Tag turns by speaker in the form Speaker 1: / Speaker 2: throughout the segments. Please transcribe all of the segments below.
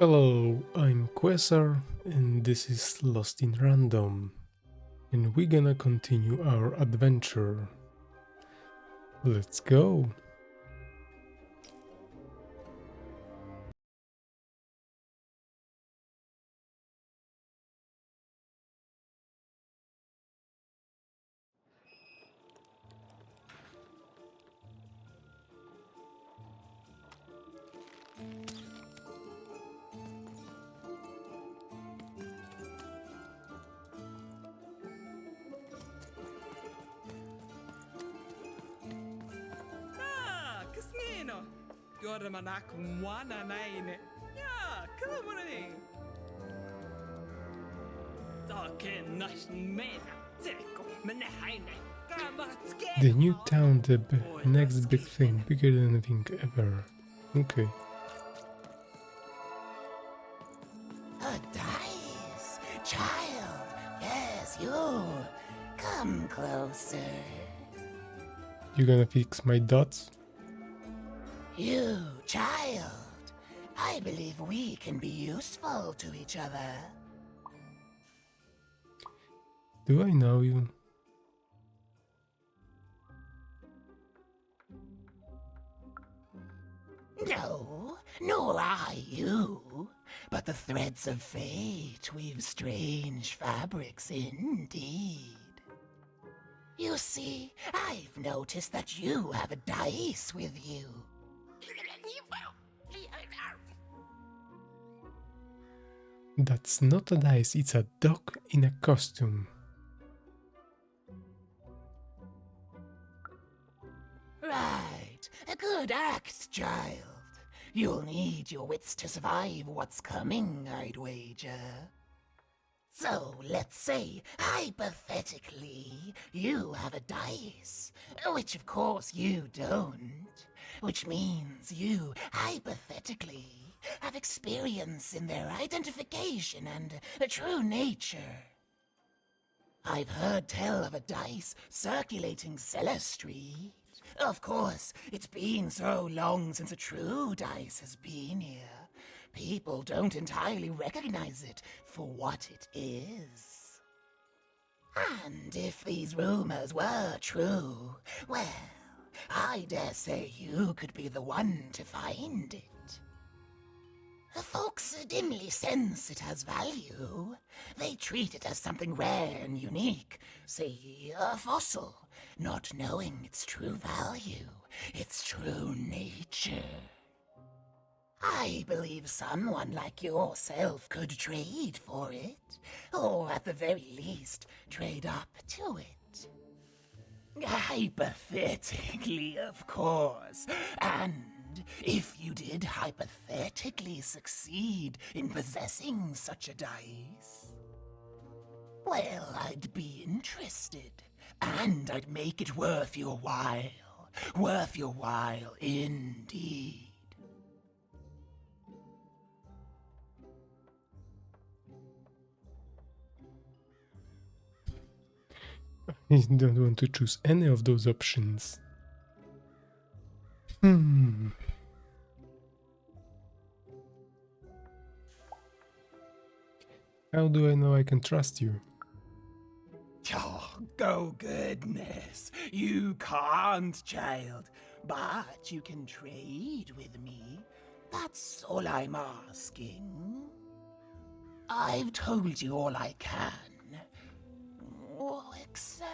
Speaker 1: Hello, I'm Quasar and this is Lost in Random, and we're gonna continue our adventure. Let's go!
Speaker 2: Casino! Yormanak mwana nine. Ja, come on. Taken nash mena. Teko, menehaine.
Speaker 1: The new town, the next big thing, bigger than anything ever. Okay.
Speaker 3: A dice! Child! Yes, you! Come closer.
Speaker 1: You gonna fix my dots?
Speaker 3: You, child! I believe we can be useful to each other.
Speaker 1: Do I know you?
Speaker 3: No, nor I you. But the threads of fate weave strange fabrics indeed. You see, I've noticed that you have a dice with you.
Speaker 1: That's not a dice, it's a dog in a costume.
Speaker 3: Right, a good act, child. You'll need your wits to survive what's coming, I'd wager. So, let's say, hypothetically, you have a dice, which of course you don't, which means you, hypothetically, have experience in their identification and true nature. I've heard tell of a dice circulating Cellar Street. Of course, it's been so long since a true dice has been here. People don't entirely recognize it for what it is. And if these rumors were true, well, I dare say you could be the one to find it. Folks dimly sense it has value. They treat it as something rare and unique, say a fossil, not knowing its true value, its true nature. I believe someone like yourself could trade for it, or at the very least, trade up to it. Hypothetically, of course, and if you did hypothetically succeed in possessing such a dice, well, I'd be interested, and I'd make it worth your while indeed.
Speaker 1: I don't want to choose any of those options. How do I know I can trust you?
Speaker 3: Oh, goodness. You can't, child. But you can trade with me. That's all I'm asking. I've told you all I can. Oh, except...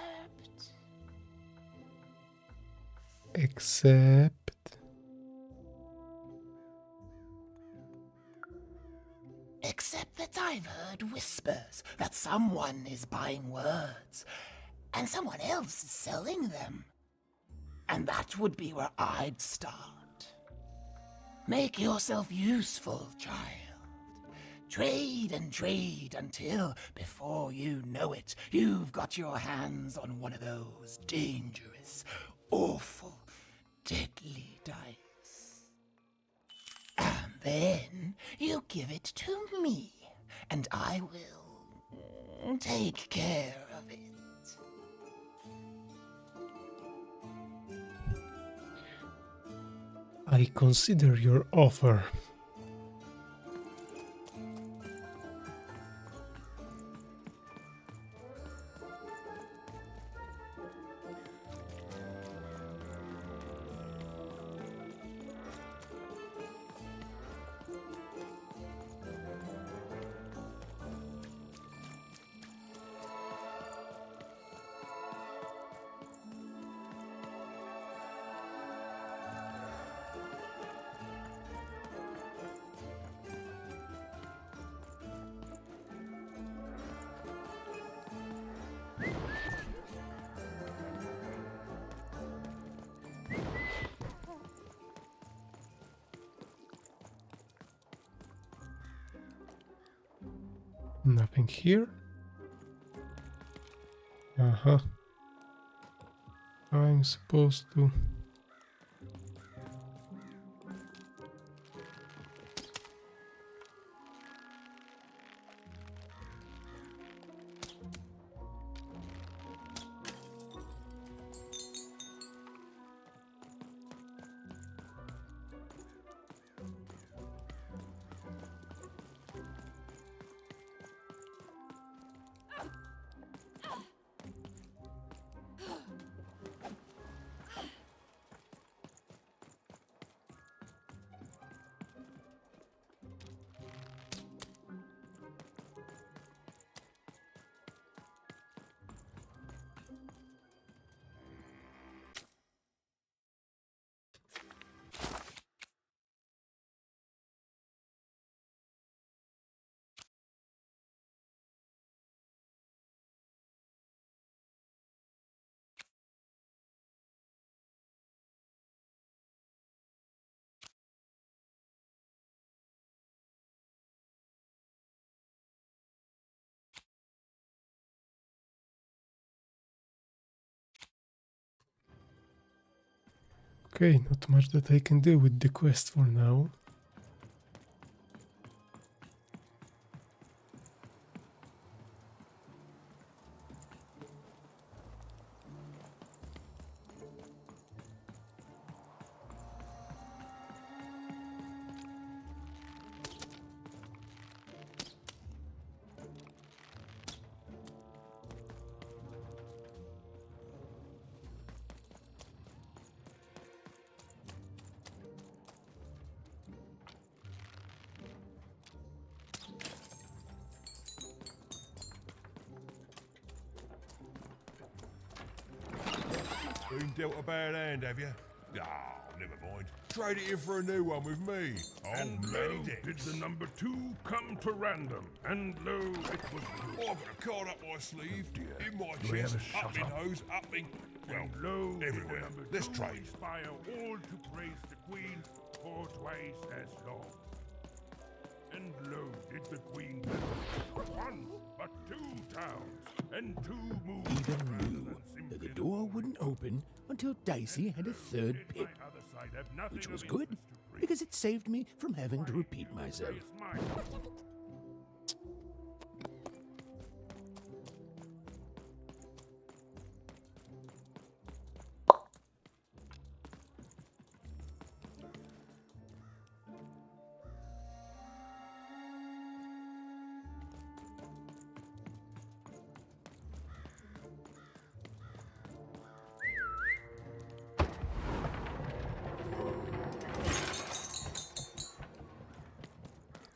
Speaker 3: Except that I've heard whispers that someone is buying words, and someone else is selling them. And that would be where I'd start. Make yourself useful, child. Trade and trade until, before you know it, you've got your hands on one of those dangerous, awful, deadly dice. And then you give it to me, and I will take care of it.
Speaker 1: I consider your offer. Nothing here. Uh-huh. I'm supposed to... Okay, not much that I can do with the quest for now.
Speaker 4: Been dealt a bad hand, have you? Ah, never mind. Trade it in for a new one with me.
Speaker 5: And
Speaker 4: Oh,
Speaker 5: lo,
Speaker 4: many
Speaker 5: did
Speaker 4: decks.
Speaker 5: the number 2 come to random, and lo, it was good.
Speaker 4: I've got a card up my sleeve,
Speaker 5: dear.
Speaker 4: in my
Speaker 5: Do we
Speaker 4: chest,
Speaker 5: ever
Speaker 4: up
Speaker 5: shut
Speaker 4: in
Speaker 5: up?
Speaker 4: hose, up in... Well,
Speaker 5: And lo, did the
Speaker 4: everywhere.
Speaker 5: number
Speaker 4: Let's
Speaker 5: 2
Speaker 4: trade.
Speaker 5: inspire all to praise the Queen for twice as long. And lo, did the Queen not one, but 2 towns, and 2 moves
Speaker 6: Even
Speaker 5: rather
Speaker 6: knew
Speaker 5: than
Speaker 6: that
Speaker 5: simply
Speaker 6: the door wouldn't open until Dicey had a third
Speaker 5: Did
Speaker 6: pip,
Speaker 5: my other side have nothing
Speaker 6: which
Speaker 5: of
Speaker 6: was good
Speaker 5: interest to praise?
Speaker 6: because it saved me from having to repeat myself.
Speaker 5: Praise mine.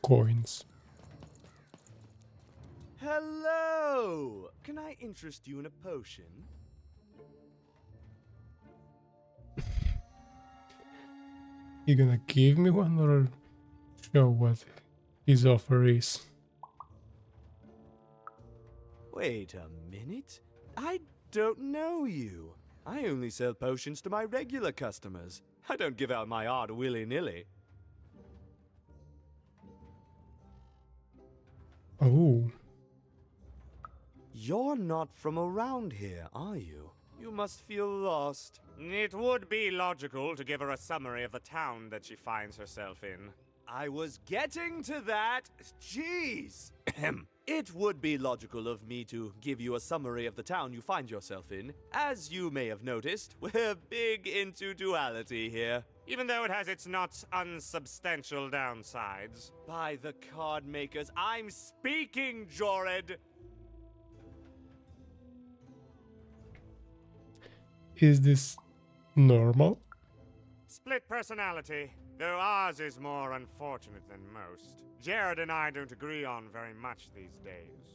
Speaker 1: Coins.
Speaker 7: Hello! Can I interest you in a potion?
Speaker 1: You gonna give me one or show what his offer is?
Speaker 7: Wait a minute. I don't know you. I only sell potions to my regular customers. I don't give out my art willy-nilly.
Speaker 1: Oh,
Speaker 7: You're not from around here, are you? You must feel lost.
Speaker 8: It would be logical to give her a summary of the town that she finds herself in.
Speaker 7: I was getting to that. Jeez. It would be logical of me to give you a summary of the town you find yourself in. As you may have noticed, we're big into duality here.
Speaker 8: Even though it has its not unsubstantial downsides.
Speaker 7: By the card makers, I'm speaking, Jorid!
Speaker 1: is this normal?
Speaker 8: Split personality, though ours is more unfortunate than most. Jared and I don't agree on very much these days.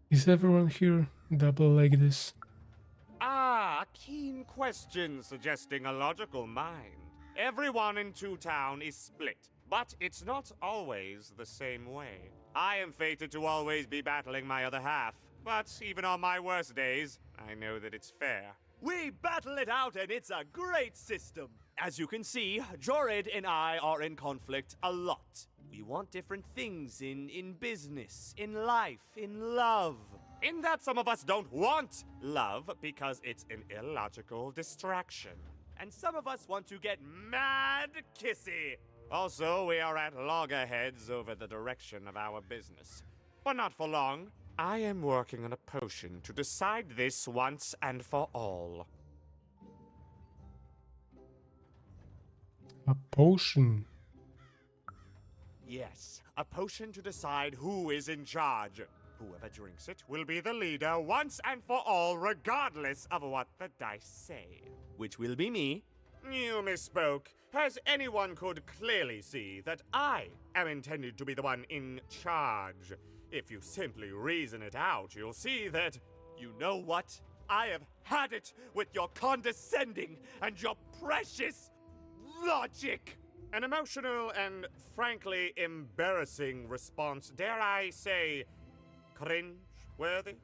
Speaker 1: Is everyone here double like this?
Speaker 8: Ah, a keen question suggesting a logical mind. Everyone in Two Town is split, but it's not always the same way. I am fated to always be battling my other half, but even on my worst days, I know that it's fair.
Speaker 7: We battle it out and it's a great system. as you can see, Jorid and I are in conflict a lot. We want different things in business, in life, in love.
Speaker 8: In that some of us don't want love because it's an illogical distraction.
Speaker 7: And some of us want to get mad kissy.
Speaker 8: Also, we are at loggerheads over the direction of our business. But not for long. I am working on a potion to decide this once and for all.
Speaker 1: A potion.
Speaker 8: Yes, a potion to decide who is in charge. Whoever drinks it will be the leader once and for all, regardless of what the dice say.
Speaker 7: Which will be me.
Speaker 8: You misspoke, as anyone could clearly see that I am intended to be the one in charge. If you simply reason it out, you'll see that,
Speaker 7: You know what? I have had it with your condescending and your precious logic.
Speaker 8: an emotional and frankly embarrassing response, dare I say, cringe-worthy.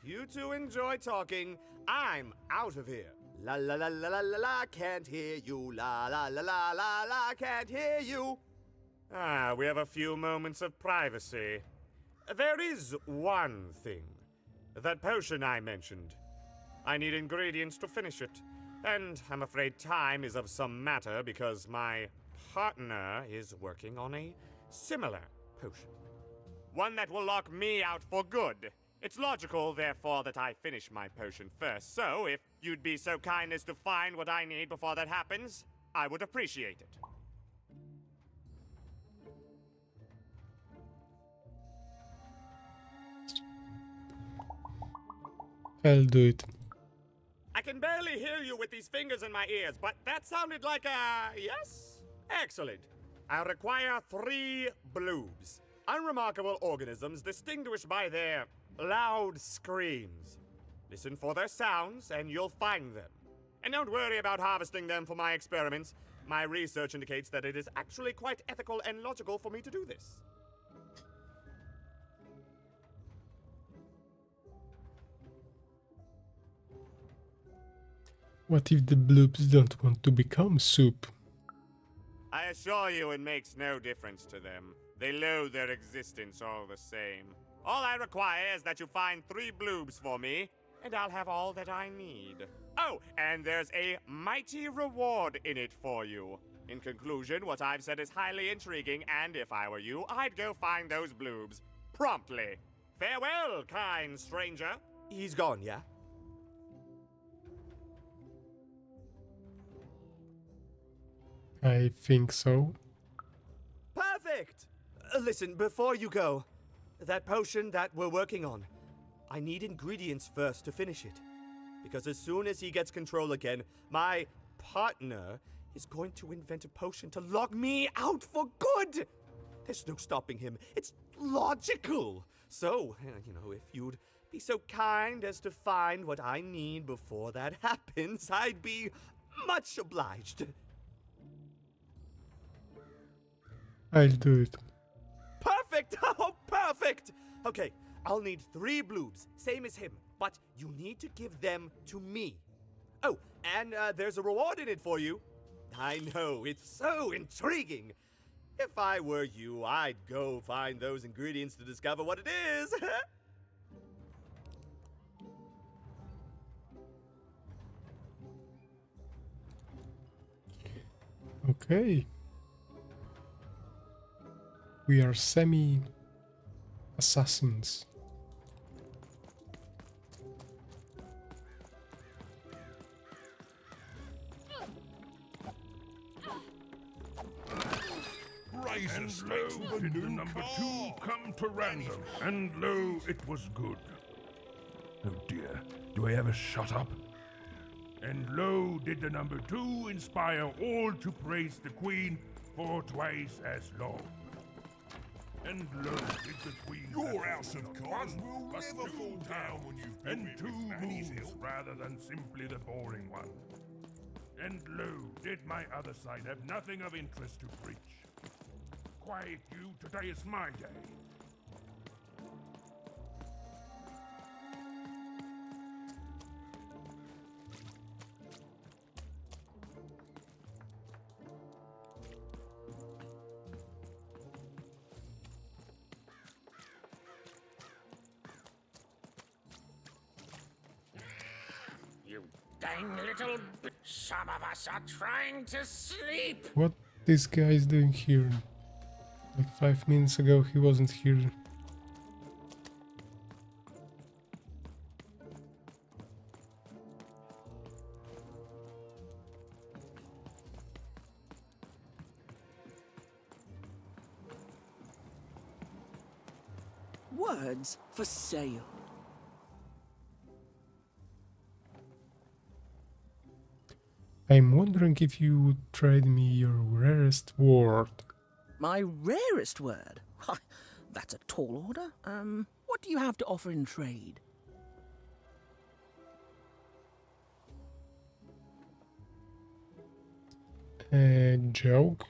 Speaker 7: You two enjoy talking. I'm out of here. La la la la la la la, can't hear you. La la la la la la, can't hear you.
Speaker 8: Ah, we have a few moments of privacy. There is one thing. That potion I mentioned. I need ingredients to finish it. And I'm afraid time is of some matter because my partner is working on a similar potion. One that will lock me out for good. It's logical, therefore, that I finish my potion first. So, if you'd be so kind as to find what I need before that happens, I would appreciate it.
Speaker 1: I'll do it.
Speaker 8: I can barely hear you with these fingers in my ears, but that sounded like a yes? Excellent. I require 3 bloobs. Unremarkable organisms distinguished by their loud screams. Listen for their sounds, and you'll find them. And don't worry about harvesting them for my experiments. My research indicates that it is actually quite ethical and logical for me to do this.
Speaker 1: What if the bloobs don't want to become soup?
Speaker 8: I assure you it makes no difference to them. They loathe their existence all the same. All I require is that you find 3 bloobs for me, and I'll have all that I need. Oh, and there's a mighty reward in it for you. In conclusion, what I've said is highly intriguing, and if I were you, I'd go find those bloobs. Promptly. Farewell, kind stranger.
Speaker 7: He's gone, yeah?
Speaker 1: I think so.
Speaker 7: Perfect! Listen, before you go, that potion that we're working on, I need ingredients first to finish it. Because as soon as he gets control again, my partner is going to invent a potion to lock me out for good! There's no stopping him. It's logical! So, if you'd be so kind as to find what I need before that happens, I'd be much obliged.
Speaker 1: I'll do it.
Speaker 7: Perfect! Oh, perfect! Okay, I'll need 3 bloobs, same as him, but you need to give them to me. Oh, and there's a reward in it for you. I know, it's so intriguing. If I were you, I'd go find those ingredients to discover what it is.
Speaker 1: Okay. We are semi-assassins.
Speaker 4: Razor
Speaker 5: And
Speaker 4: straight
Speaker 5: lo,
Speaker 4: to the
Speaker 5: did the
Speaker 4: new
Speaker 5: number
Speaker 4: car.
Speaker 5: 2 come to random, and lo, it was good. Oh dear, do I ever shut up? And lo, did the number 2 inspire all to praise the Queen for twice as long. And lo, did the Queen
Speaker 4: Your
Speaker 5: have
Speaker 4: house of
Speaker 5: not
Speaker 4: cards
Speaker 5: one,
Speaker 4: will
Speaker 5: but
Speaker 4: never
Speaker 5: 2
Speaker 4: fall down when you've built
Speaker 5: and
Speaker 4: it
Speaker 5: 2
Speaker 4: with Fanny's
Speaker 5: moves
Speaker 4: help.
Speaker 5: rather than simply the boring one. And lo, did my other side have nothing of interest to preach. Quiet you, today is my day.
Speaker 3: dang little... Some of us are trying to sleep.
Speaker 1: What this guy is doing here? Like 5 minutes ago he wasn't here.
Speaker 9: Words for sale.
Speaker 1: I'm wondering if you would trade me your rarest word.
Speaker 9: My rarest word? Why, that's a tall order. What do you have to offer in trade?
Speaker 1: A joke?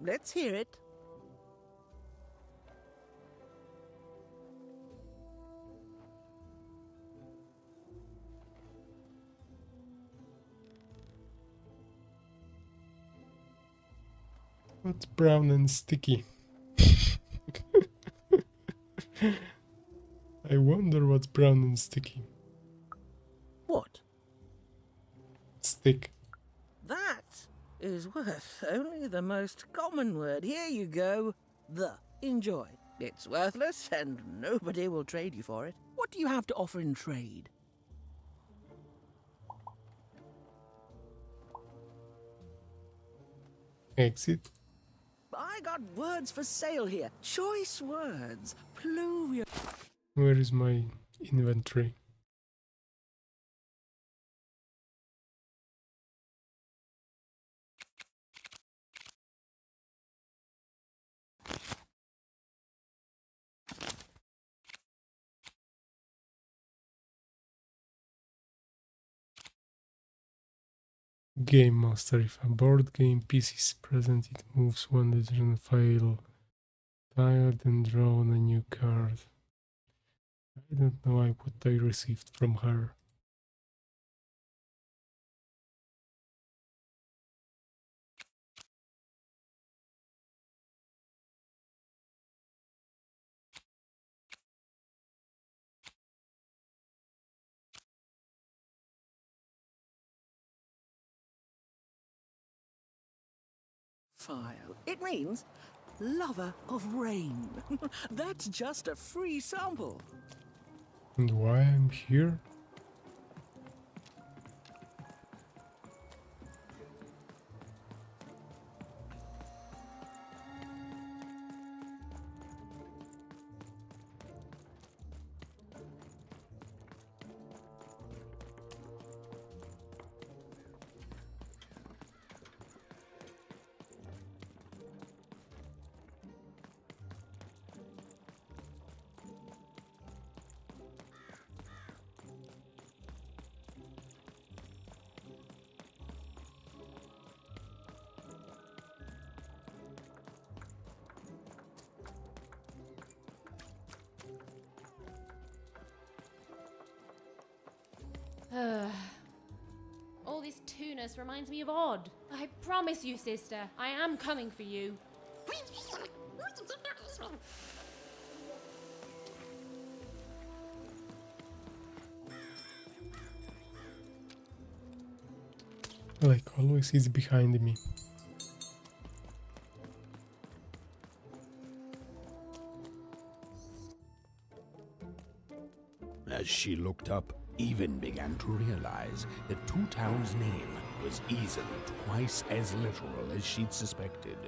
Speaker 9: Let's hear it.
Speaker 1: What's brown and sticky? I wonder what's brown and sticky.
Speaker 9: What?
Speaker 1: Stick.
Speaker 9: That is worth only the most common word. Here you go. The. Enjoy. It's worthless and nobody will trade you for it. What do you have to offer in trade?
Speaker 1: Exit.
Speaker 9: I got words for sale here. Choice words. Pluvial.
Speaker 1: Where is my inventory? Game master. If a board game piece is present, it moves one decision file tile, then draw on a new card. I don't know what I received from her.
Speaker 9: File. It means lover of rain. That's just a free sample.
Speaker 1: And why I'm here?
Speaker 10: All this tunus reminds me of Odd. I promise you, sister, I am coming for you.
Speaker 1: Like always, he's behind me.
Speaker 6: As she looked up, Even began to realize that Two Towns' name was easily twice as literal as she'd suspected.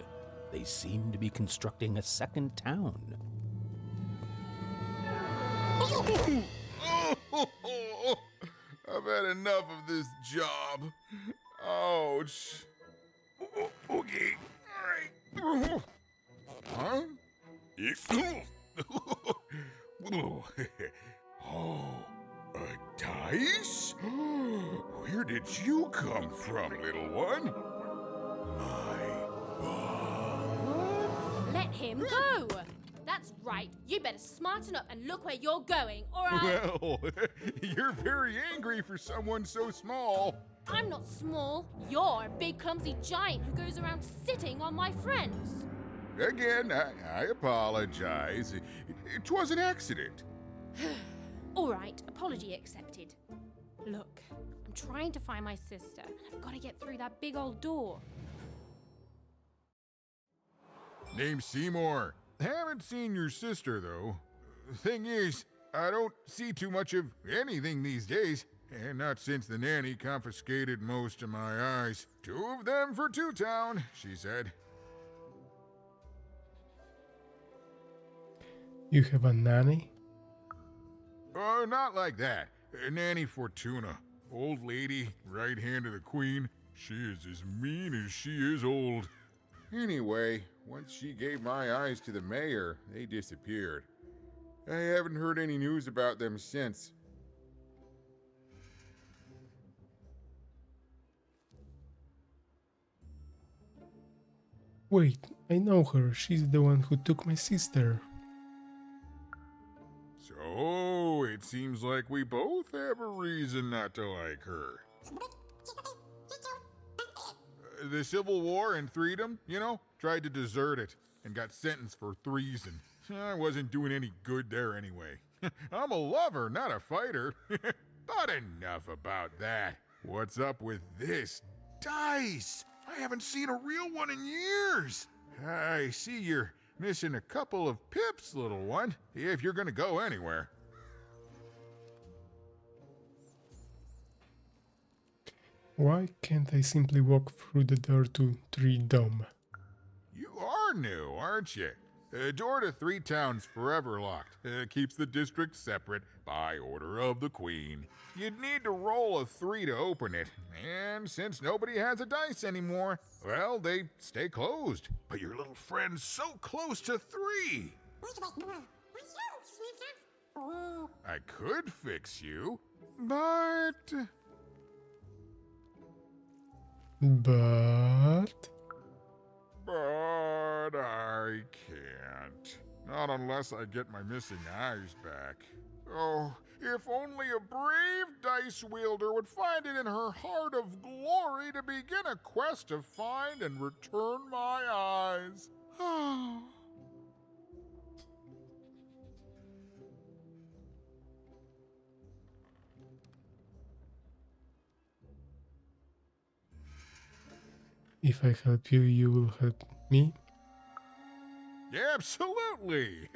Speaker 6: They seemed to be constructing a second town.
Speaker 4: I've had enough of this job. Ouch. Okay. All right. Huh? Oh, a dice? Where did you come from, little one? My God.
Speaker 10: Let him go! That's right. You better smarten up and look where you're going, or I'll...
Speaker 4: Well, you're very angry for someone so small.
Speaker 10: I'm not small. You're a big, clumsy giant who goes around sitting on my friends.
Speaker 4: Again, I apologize. It was an accident.
Speaker 10: All right, apology accepted. Look, I'm trying to find my sister, and I've got to get through that big old door.
Speaker 4: Name's Seymour. Haven't seen your sister, though. Thing is, I don't see too much of anything these days, and not since the nanny confiscated most of my eyes. 2 of them for Two Town, she said.
Speaker 1: You have a nanny?
Speaker 4: Oh, not like that. Nanny Fortuna. Old lady, right hand of the queen. She is as mean as she is old. Anyway, once she gave my eyes to the mayor, they disappeared. I haven't heard any news about them since.
Speaker 1: Wait, I know her. She's the one who took my sister.
Speaker 4: So, it seems like we both have a reason not to like her. The Civil War and Freedom, tried to desert it and got sentenced for treason. I wasn't doing any good there anyway. I'm a lover, not a fighter. But enough about that. What's up with this dice? I haven't seen a real one in years. I see you're missing a couple of pips, little one, if you're gonna go anywhere.
Speaker 1: Why can't I simply walk through the door to Tree Dome?
Speaker 4: You are new, aren't you? Door to Three Towns forever locked. Keeps the district separate by order of the Queen. You'd need to roll a 3 to open it, and since nobody has a dice anymore, well, they stay closed. But your little friend's so close to 3. I could fix you, but... But I can't. Not unless I get my missing eyes back. Oh, if only a brave dice wielder would find it in her heart of glory to begin a quest to find and return my eyes.
Speaker 1: If I help you, you will help me?
Speaker 4: Absolutely!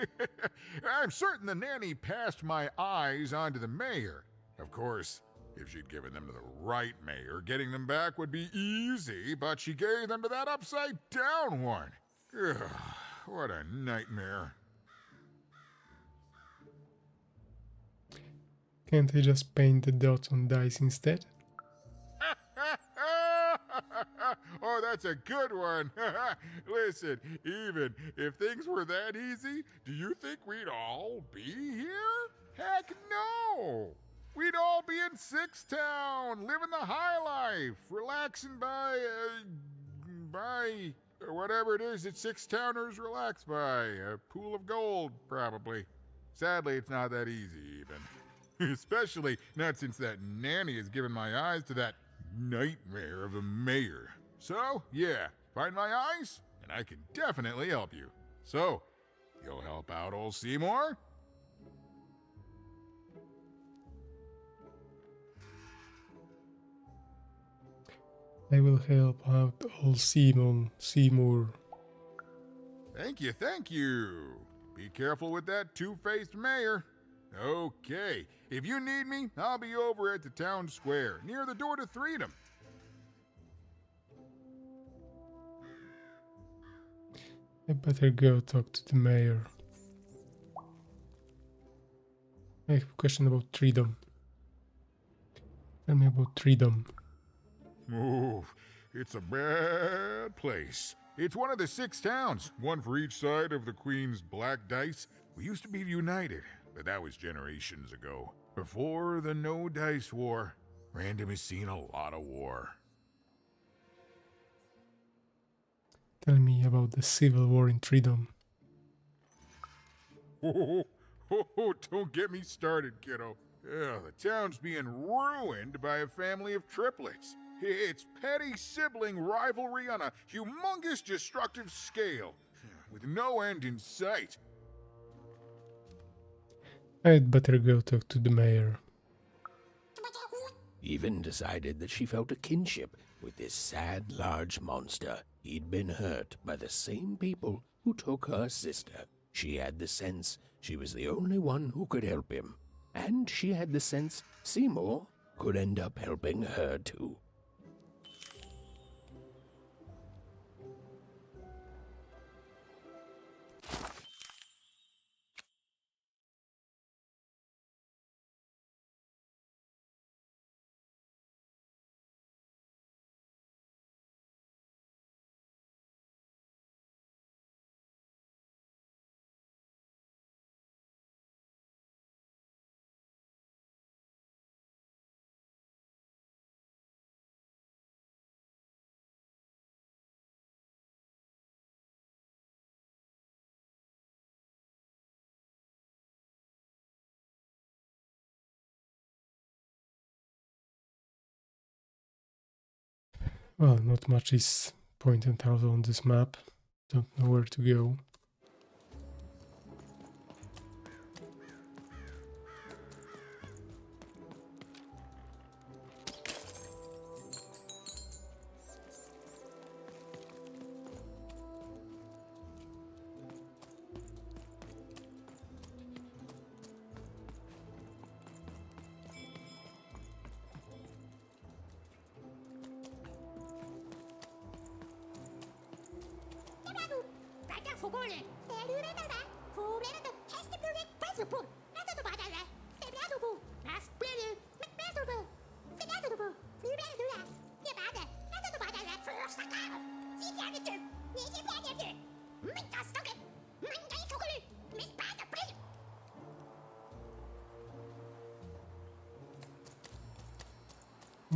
Speaker 4: I'm certain the nanny passed my eyes on to the mayor. Of course, if she'd given them to the right mayor, getting them back would be easy, but she gave them to that upside-down one. Ugh, what a nightmare.
Speaker 1: Can't I just paint the dots on dice instead?
Speaker 4: Oh, that's a good one. Listen, even if things were that easy, do you think we'd all be here? Heck no! We'd all be in Six Town, living the high life, relaxing by whatever it is that Six Towners relax by. A pool of gold, probably. Sadly, it's not that easy, even. Especially not since that nanny has given my eyes to that nightmare of a mayor. So, yeah, find my eyes, and I can definitely help you. So, you'll help out old Seymour?
Speaker 1: I will help out old Seymour.
Speaker 4: Thank you, thank you. Be careful with that two-faced mayor. Okay, if you need me, I'll be over at the town square, near the door to Freedom.
Speaker 1: I better go talk to the mayor. I have a question about Freedom. Tell me about Freedom.
Speaker 4: Oh, it's a bad place. It's one of the 6 towns, one for each side of the Queen's black dice. We used to be united, but that was generations ago. Before the No Dice War, Random has seen a lot of war.
Speaker 1: Tell me about the Civil War in Freedom.
Speaker 4: Oh, don't get me started, kiddo. The town's being ruined by a family of triplets. It's petty sibling rivalry on a humongous destructive scale, with no end in sight.
Speaker 1: I'd better go talk to the mayor.
Speaker 6: even decided that she felt a kinship with this sad, large monster. He'd been hurt by the same people who took her sister. She had the sense she was the only one who could help him, and she had the sense Seymour could end up helping her too.
Speaker 1: Well, not much is pointed out on this map. Don't know where to go.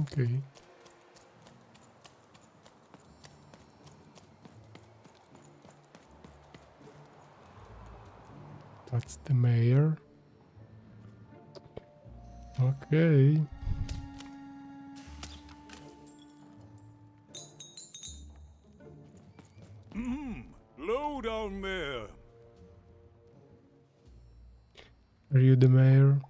Speaker 1: Okay. That's the mayor. Okay.
Speaker 5: Low down there.
Speaker 1: Are you the mayor?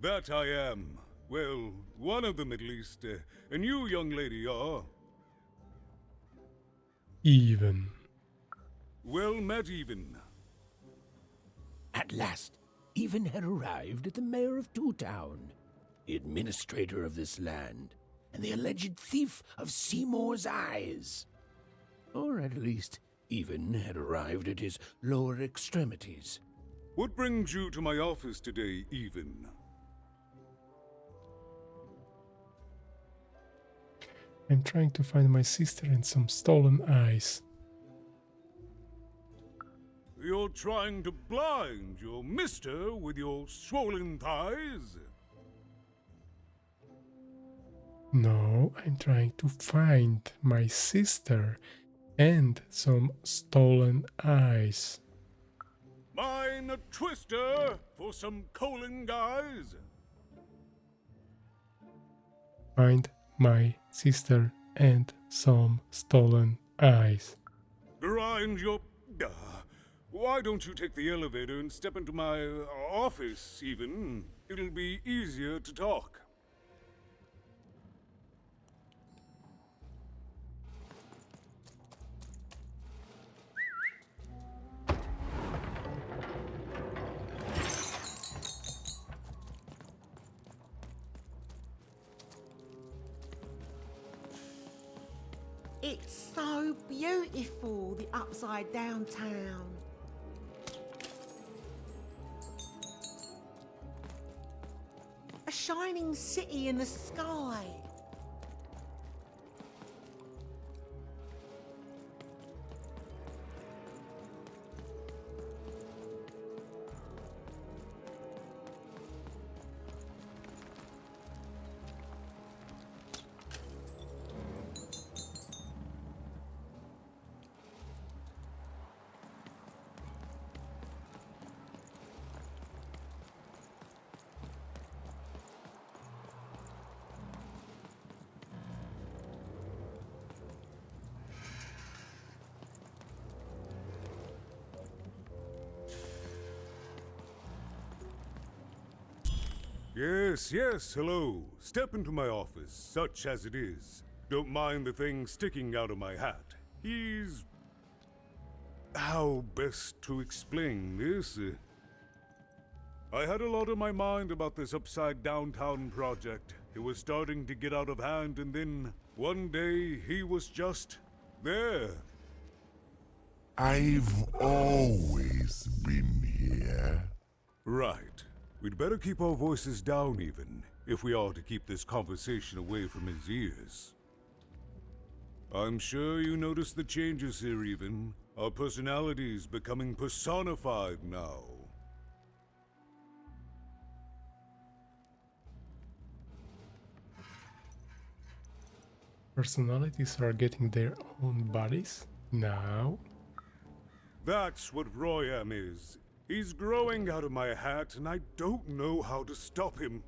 Speaker 5: That I am. Well, one of them at least. And you, young lady, are?
Speaker 1: Even.
Speaker 5: Well met, Even.
Speaker 6: At last, Even had arrived at the mayor of Two Town, the administrator of this land, and the alleged thief of Seymour's eyes. Or at least, Even had arrived at his lower extremities.
Speaker 5: What brings you to my office today, Even?
Speaker 1: I'm trying to find my sister and some stolen eyes.
Speaker 5: You're trying to blind your mister with your swollen thighs?
Speaker 1: No, I'm trying to find my sister and some stolen eyes.
Speaker 5: Mine a twister for some colon guys?
Speaker 1: Find my sister and some stolen eyes.
Speaker 5: Grind your... why don't you take the elevator and step into my office, Even? It'll be easier to talk.
Speaker 11: It's so beautiful, the upside down town. A shining city in the sky.
Speaker 5: Yes, yes, hello. Step into my office, such as it is. Don't mind the thing sticking out of my hat. He's... How best to explain this? I had a lot on my mind about this Upside Downtown project. It was starting to get out of hand, and then one day he was just there.
Speaker 12: I've always been here.
Speaker 5: Right. We'd better keep our voices down even, if we are to keep this conversation away from his ears. I'm sure you noticed the changes here even. Our personalities becoming personified now.
Speaker 1: Personalities are getting their own bodies now.
Speaker 5: That's what Royam is. He's growing out of my hat, and I don't know how to stop him.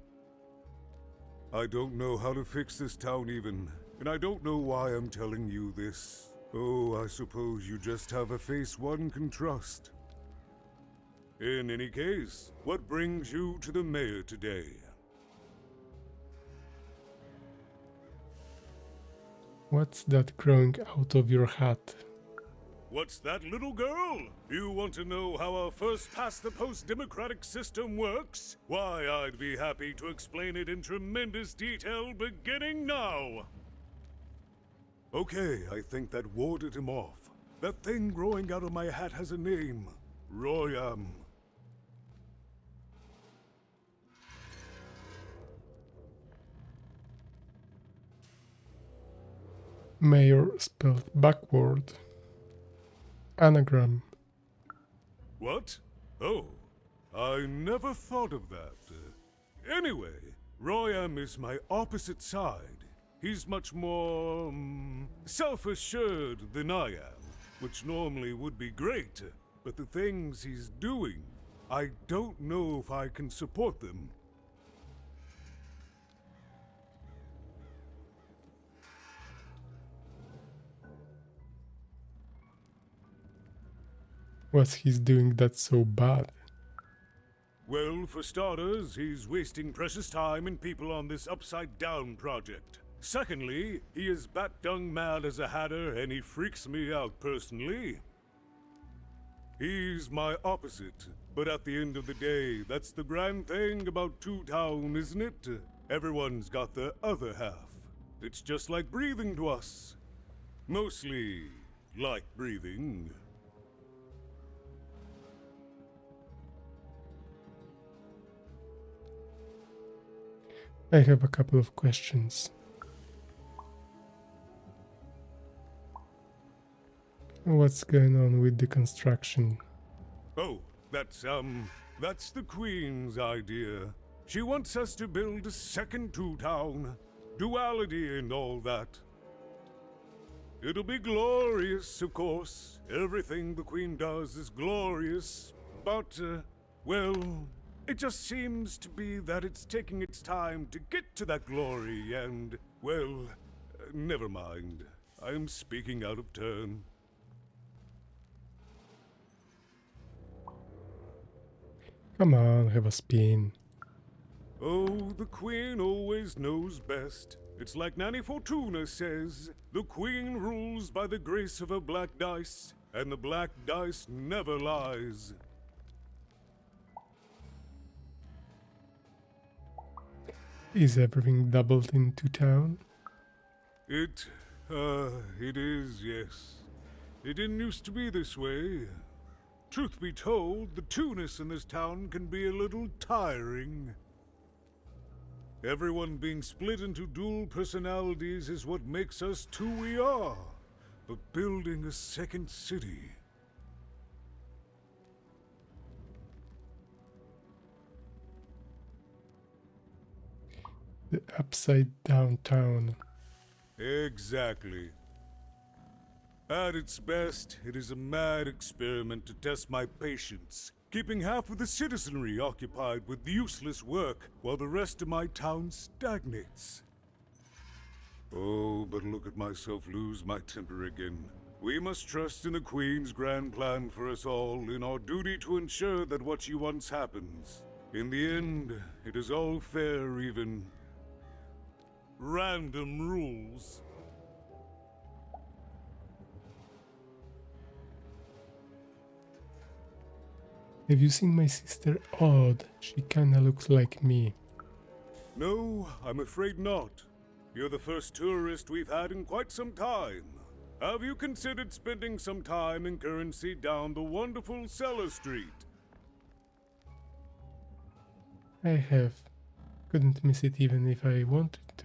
Speaker 5: I don't know how to fix this town even, and I don't know why I'm telling you this. Oh, I suppose you just have a face one can trust. In any case, what brings you to the mayor today?
Speaker 1: What's that growing out of your hat?
Speaker 5: What's that, little girl? You want to know how our first-past-the-post democratic system works? Why, I'd be happy to explain it in tremendous detail beginning now. Okay, I think that warded him off. That thing growing out of my hat has a name. Royam.
Speaker 1: Mayor spelled backward. Anagram.
Speaker 5: What? Oh, I never thought of that. Anyway, Royam is my opposite side. He's much more, self-assured than I am, which normally would be great, but the things he's doing, I don't know if I can support them.
Speaker 1: What's he's doing that's so bad?
Speaker 5: Well, for starters, he's wasting precious time and people on this upside-down project. Secondly, he is bat-dung mad as a hatter, and he freaks me out personally. He's my opposite, but at the end of the day, that's the grand thing about Two Town, isn't it? Everyone's got the other half. It's just like breathing to us. Mostly like breathing.
Speaker 1: I have a couple of questions. What's going on with the construction?
Speaker 5: Oh, that's the Queen's idea. She wants us to build a second Two Town. Duality and all that. It'll be glorious, of course. Everything the Queen does is glorious. But, well, it just seems to be that it's taking its time to get to that glory and, well, never mind. I'm speaking out of turn.
Speaker 1: Come on, have a spin.
Speaker 5: Oh, the Queen always knows best. It's like Nanny Fortuna says, the Queen rules by the grace of her black dice, and the black dice never lies.
Speaker 1: Is everything doubled into town?
Speaker 5: It is, yes. It didn't used to be this way. Truth be told, the two-ness in this town can be a little tiring. Everyone being split into dual personalities is what makes us two we are. But building a second city...
Speaker 1: The upside down town.
Speaker 5: Exactly. At its best, it is a mad experiment to test my patience, keeping half of the citizenry occupied with useless work while the rest of my town stagnates. Oh, but look at myself lose my temper again. We must trust in the Queen's grand plan for us all, in our duty to ensure that what she wants happens. In the end, it is all fair, even random rules.
Speaker 1: Have you seen my sister Odd? She kinda looks like me.
Speaker 5: No, I'm afraid not. You're the first tourist we've had in quite some time. Have you considered spending some time in currency down the wonderful Cellar Street?
Speaker 1: I have. Couldn't miss it even if I wanted to.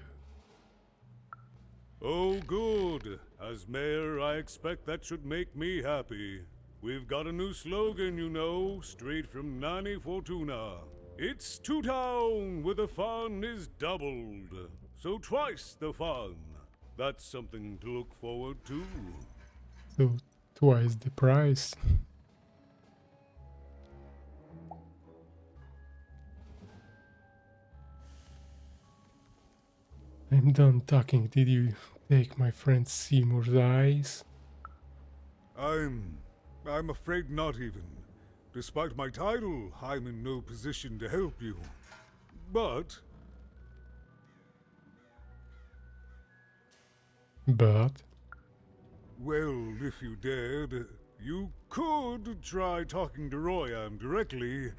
Speaker 5: Oh, good. As mayor, I expect that should make me happy. We've got a new slogan, you know, straight from Nani Fortuna. It's Two Town, where the fun is doubled. So twice the fun. That's something to look forward to.
Speaker 1: So twice the price. I'm done talking. Did you take my friend Seymour's eyes?
Speaker 5: I'm afraid not even. Despite my title, I'm in no position to help you. But well, if you dared, you could try talking to Royam directly.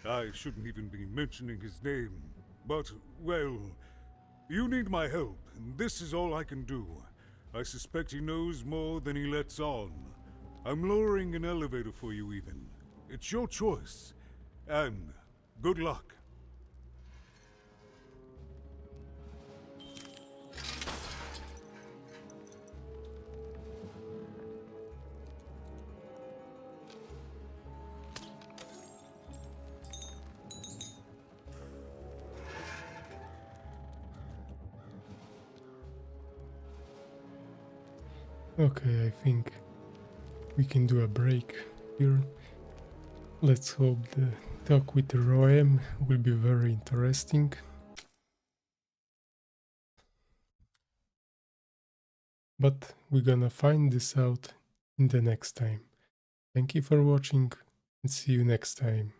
Speaker 5: I shouldn't even be mentioning his name. But, well, you need my help, and this is all I can do. I suspect he knows more than he lets on. I'm lowering an elevator for you, even. It's your choice. And good luck.
Speaker 1: Okay, I think we can do a break here. Let's hope the talk with Roem will be very interesting. But we're gonna find this out in the next time. Thank you for watching and see you next time.